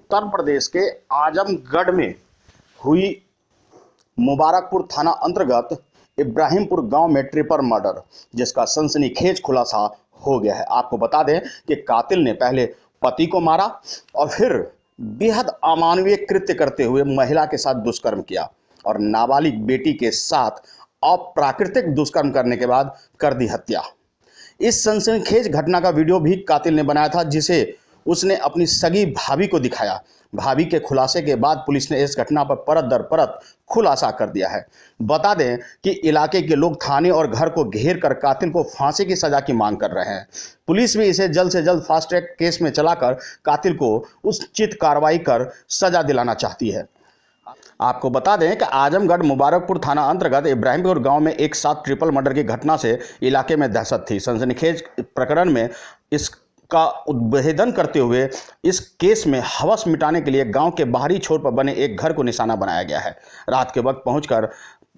उत्तर प्रदेश के आजमगढ़ में हुई मुबारकपुर थाना अंतर्गत इब्राहिमपुर गांव में ट्रिपल मर्डर, जिसका सनसनीखेज खुलासा हो गया है। आपको बता दें कि कातिल ने पहले पति को मारा और फिर बेहद अमानवीय कृत्य करते हुए महिला के साथ दुष्कर्म किया और नाबालिग बेटी के साथ अप्राकृतिक दुष्कर्म करने के बाद कर दी हत्या। इस सनसनीखेज घटना का वीडियो भी कातिल ने बनाया था, जिसे उसने अपनी सगी भाभी को दिखाया। भाभी के खुलासे के बाद पुलिस ने इस घटना पर परत दर परत खुलासा कर दिया है। बता दें कि इलाके के लोग थाने और घर को घेर कर कातिल को फांसी की सजा की मांग कर रहे हैं। पुलिस भी इसे जल्द से जल्द फास्ट ट्रैक केस में चलाकर कातिल को उचित कार्रवाई कर सजा दिलाना चाहती है। आपको बता दें कि आजमगढ़ मुबारकपुर थाना अंतर्गत इब्राहिमपुर गांव में एक साथ ट्रिपल मर्डर की घटना से इलाके में दहशत थी। सनसनीखेज प्रकरण में इसका उद्भेदन करते हुए इस केस में हवस मिटाने के लिए गांव के बाहरी छोर पर बने एक घर को निशाना बनाया गया है। रात के वक्त पहुंचकर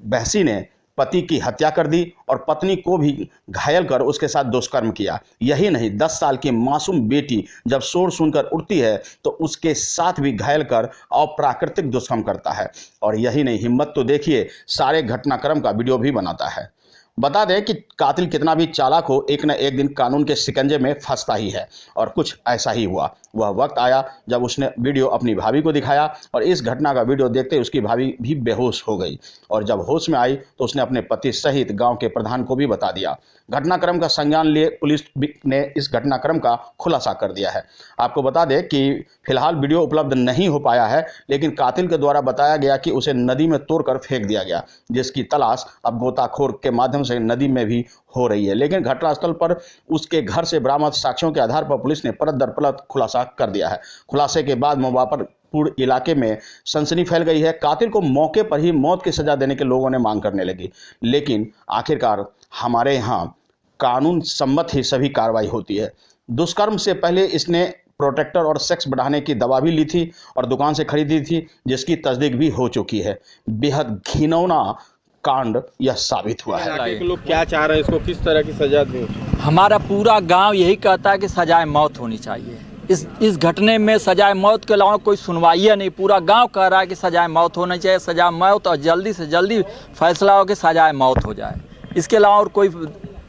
बहसी ने पति की हत्या कर दी और पत्नी को भी घायल कर उसके साथ दुष्कर्म किया। यही नहीं, 10 साल की मासूम बेटी जब शोर सुनकर उठती है तो उसके साथ भी घायल कर अप्राकृतिक दुष्कर्म करता है। और यही नहीं, हिम्मत तो देखिए, सारे घटनाक्रम का वीडियो भी बनाता है। बता दें कि कातिल कितना भी चालाक हो, एक न एक दिन कानून के शिकंजे में फंसता ही है और कुछ ऐसा ही हुआ। वह वक्त आया जब उसने वीडियो अपनी भाभी को दिखाया और इस घटना का वीडियो देखते उसकी भाभी भी बेहोश हो गई और जब होश में आई तो उसने अपने पति सहित गांव के प्रधान को भी बता दिया। घटनाक्रम का संज्ञान लिए पुलिस ने इस घटनाक्रम का खुलासा कर दिया है। आपको बता दें कि फिलहाल वीडियो उपलब्ध नहीं हो पाया है, लेकिन कातिल के द्वारा बताया गया कि उसे नदी में तोड़कर फेंक दिया गया, जिसकी तलाश अब गोताखोर के माध्यम से नदी में भी हो रही है। लेकिन घटनास्थल पर उसके घर से बरामद साक्ष्यों के आधार पर पुलिस ने परत दर परत खुलासा कर दिया है। खुलासे के बाद मुबारकपुर इलाके में सनसनी फैल गई है। कातिल को मौके पर ही मौत की सजा देने के लोगों ने मांग करने लगी, लेकिन आखिरकार हमारे यहाँ कानून सम्मत ही सभी कार्रवाई होती है। दुष्कर्म से पहले इसने प्रोटेक्टर और सेक्स बढ़ाने की दवा भी ली थी और दुकान से खरीदी थी, जिसकी तस्दीक भी हो चुकी है। बेहद घिनौना कांड यह साबित हुआ है। के लोग क्या चाह रहे हैं, इसको किस तरह की सजा दें? हमारा पूरा गांव यही कहता है कि सजाए मौत होनी चाहिए। इस घटने में सजाए मौत के अलावा कोई सुनवाई नहीं। पूरा गांव कह रहा है कि सजाए मौत होनी चाहिए, सजाए मौत, और जल्दी से जल्दी फैसला हो कि सजाए मौत हो जाए। इसके अलावा और कोई,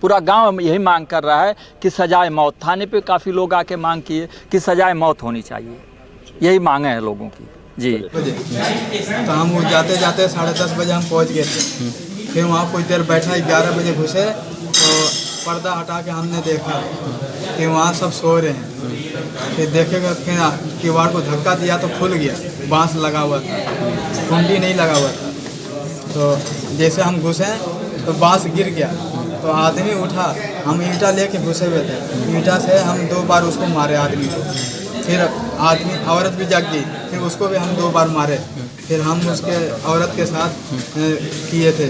पूरा गांव यही मांग कर रहा है कि सजाए मौत। थाने पे काफ़ी लोग आके मांग किए कि सजाए मौत होनी चाहिए। यही मांगे हैं लोगों की जी। तो हम जाते जाते 10:30 बजे हम पहुंच गए थे। फिर वहाँ कुछ देर बैठा, 11 बजे घुसे तो पर्दा हटा के हमने देखा कि वहाँ सब सो रहे हैं। फिर देखेगा, फिर किवाड़ को धक्का दिया तो खुल गया, बांस लगा हुआ था, कुंडी नहीं लगा हुआ था। तो जैसे हम घुसे तो बांस गिर गया, तो आदमी उठा, हम ईंटा लेके घुसे हुए थे। ईंटा से हम 2 बार उसको मारे आदमी को। फिर औरत भी जग गई, फिर उसको भी हम 2 बार मारे। फिर हम उसके औरत के साथ किए थे।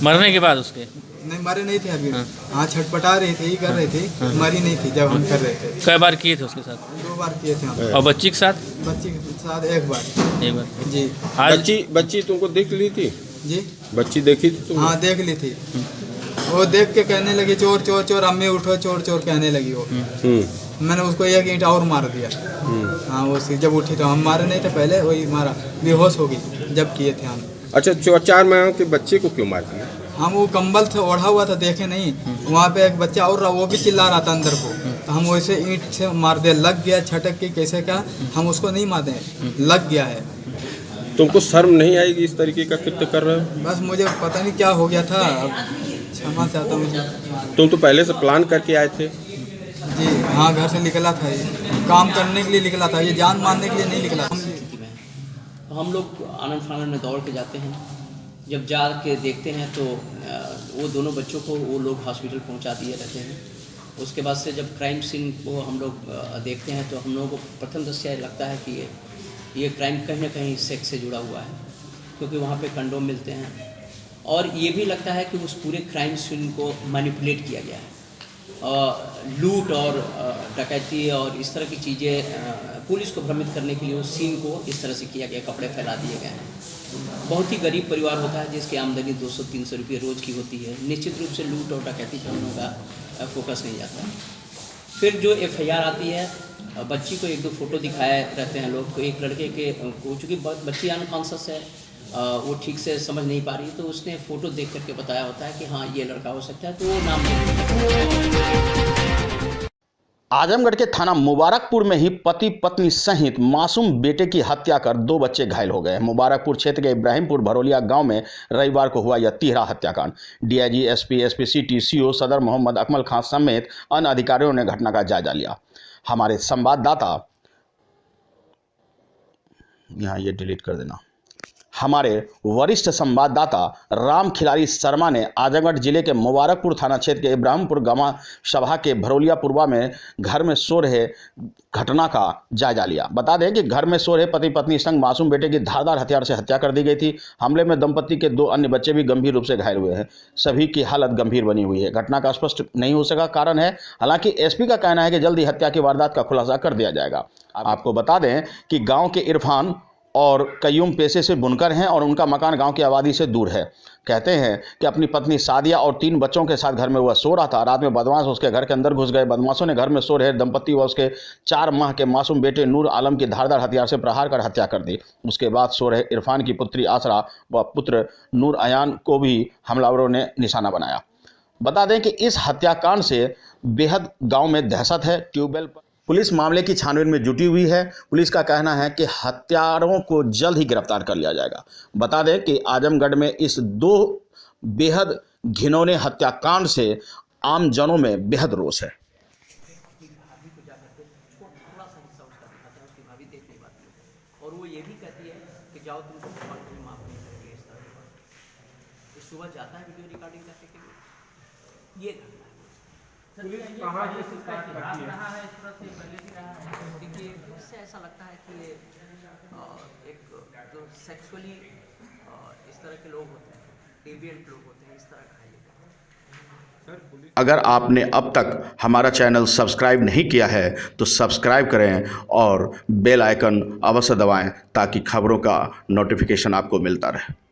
मरने के बाद उसके नहीं, मरे नहीं थे अभी। हाँ, छटपटा रही थी, ही कर रही थी, मरी नहीं थी जब हम कर रहे थे। कई बार किए थे उसके साथ? 2 बार किए थे हम। और बच्ची के साथ? बच्ची के साथ 1 बार। 1 बार जी। बच्ची तुमको देख ली थी? जी, बच्ची देखी थी तुम? हाँ, देख ली थी। वो देख के कहने लगी चोर चोर चोर, अम्मी उठो, चोर चोर कहने लगी वो। मैंने उसको 1 ईंट और मार दिया। हाँ, वो जब उठी तो हम मारे नहीं थे पहले, वही मारा, बेहोश हो गई जब किए थे हम। अच्छा, 4 महीने के बच्चे को क्यों मार दिया? हम वो कंबल से ओढ़ा हुआ था, देखे नहीं। वहाँ पे एक बच्चा और रहा, वो भी चिल्ला रहा था अंदर को। तो हम वैसे ईंट से मार दिया, लग गया, छटक के कैसे क्या, हम उसको नहीं मारते, लग गया है। तुमको शर्म नहीं आएगी इस तरीके का कृत्य कर रहे हो? बस मुझे पता नहीं क्या हो गया था, क्षमा चाहता हूँ। तुम तो पहले से प्लान करके आए थे? जी हाँ, घर से निकला था, ये काम करने के लिए निकला था, ये जान मारने के लिए नहीं निकला। हम लोग आनंद फानंद में दौड़ के जाते हैं। जब जा के देखते हैं तो वो दोनों बच्चों को वो लोग हॉस्पिटल पहुंचा दिए रहते हैं। उसके बाद से जब क्राइम सीन को हम लोग देखते हैं तो हम लोगों को प्रथम दृष्टया लगता है कि ये क्राइम कहीं ना कहीं सेक्स से जुड़ा हुआ है, क्योंकि वहाँ पे कंडोम मिलते हैं। और ये भी लगता है कि उस पूरे क्राइम सीन को मैनिपुलेट किया गया है। लूट और डकैती और इस तरह की चीज़ें पुलिस को भ्रमित करने के लिए उस सीन को इस तरह से किया गया, कपड़े फैला दिए गए हैं। बहुत ही गरीब परिवार होता है जिसकी आमदनी 200-300 रुपये रोज़ की होती है। निश्चित रूप से लूट और डकैती पर उनका फोकस नहीं जाता। फिर जो FIR आती है बच्ची को 1-2 फ़ोटो दिखाए रहते हैं लोग। तो एक लड़के के चूँकि बच्ची अनकॉन्शियस है, वो ठीक से समझ नहीं पा रही, तो उसने फ़ोटो देख करके बताया होता है कि हाँ ये लड़का हो सकता है, तो वो नाम नहीं। आजमगढ़ के थाना मुबारकपुर में ही पति पत्नी सहित मासूम बेटे की हत्या कर 2 बच्चे घायल हो गए। मुबारकपुर क्षेत्र के इब्राहिमपुर भरोलिया गांव में रविवार को हुआ यह तीसरा हत्याकांड। DIG, SP, SP city, CO सदर मोहम्मद अकमल खान समेत अन्य अधिकारियों ने घटना का जायजा लिया। हमारे संवाददाता, यहाँ ये डिलीट कर देना। हमारे वरिष्ठ संवाददाता राम खिलारी शर्मा ने आजमगढ़ जिले के मुबारकपुर थाना क्षेत्र के इब्राहिमपुर गांव सभा के भरोलिया पूर्वा में घर में सो रहे घटना का जायजा लिया। बता दें कि घर में सो रहे पति पत्नी संग मासूम बेटे की धारदार हथियार से हत्या कर दी गई थी। हमले में दंपति के 2 अन्य बच्चे भी गंभीर रूप से घायल हुए हैं। सभी की हालत गंभीर बनी हुई है। घटना का स्पष्ट नहीं हो सका कारण है, हालांकि एसपी का कहना है कि जल्द ही हत्या की वारदात का खुलासा कर दिया जाएगा। आपको बता दें कि गाँव के इरफान और कयूम पेशे से बुनकर हैं और उनका मकान गांव की आबादी से दूर है। कहते हैं कि अपनी पत्नी सादिया और 3 बच्चों के साथ घर में वह सो रहा था। रात में बदमाश उसके घर के अंदर घुस गए। बदमाशों ने घर में सो रहे दंपति व उसके 4 माह के मासूम बेटे नूर आलम की धारदार हथियार से प्रहार कर हत्या कर दी। उसके बाद सो रहे इरफान की पुत्री आसरा व पुत्र नूर अयान को भी हमलावरों ने निशाना बनाया। बता दें कि इस हत्याकांड से बेहद गाँव में दहशत है। ट्यूबवेल पर पुलिस मामले की छानबीन में जुटी हुई है। पुलिस का कहना है कि हत्यारों को जल्द ही गिरफ्तार कर लिया जाएगा। बता दें कि आजमगढ़ में इस 2 बेहद घिनौने हत्याकांड से आम जनों में बेहद रोष है। और वो ये भी कहती है कि जाओ तुमको भगवान तुम्हें माफ नहीं करेंगे इस तरह की बात। तो सुबह जाता है वीडियो रिकॉर्डिंग करने के लिए। ये पुलिस कहाँ से स्टार्ट करती है? इस तरह से पहले भी रहा है। देखिए, इससे ऐसा लगता है कि ये एक जो सेक्सुअली इस तरह के लोग होते हैं, डेविएंट लोग होते हैं, इस तरह खाएंगे। अगर आपने अब तक हमारा चैनल सब्सक्राइब नहीं किया है तो सब्सक्राइब करें और बेल आइकन अवश्य दबाएं ताकि खबरों का नोटिफिकेशन आपको मिलता रहे।